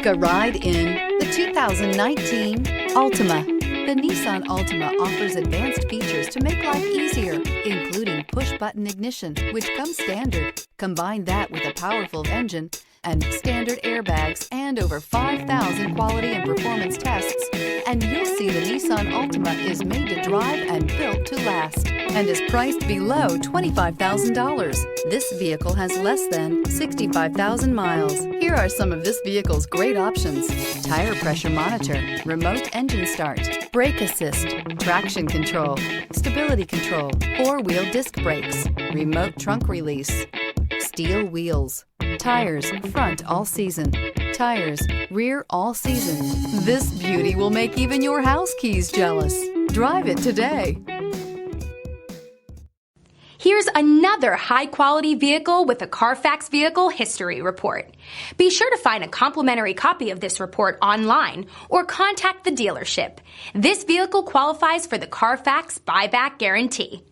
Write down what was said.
Take a ride in the 2019 Altima. The Nissan Altima offers advanced features to make life easier, including push-button ignition, which comes standard. Combine that with a powerful engine and standard airbags and over 5,000 quality and performance tests, and you'll see the Nissan Altima is made to drive and built to last and is priced below $25,000. This vehicle has less than 65,000 miles. Here are some of this vehicle's great options: tire pressure monitor, remote engine start, brake assist, traction control, stability control, four-wheel disc brakes, remote trunk release, steel wheels, tires front all season, tires rear all season. This beauty will make even your house keys jealous. Drive it today. Here's another high-quality vehicle with a Carfax Vehicle History Report. Be sure to find a complimentary copy of this report online or contact the dealership. This vehicle qualifies for the Carfax Buyback Guarantee.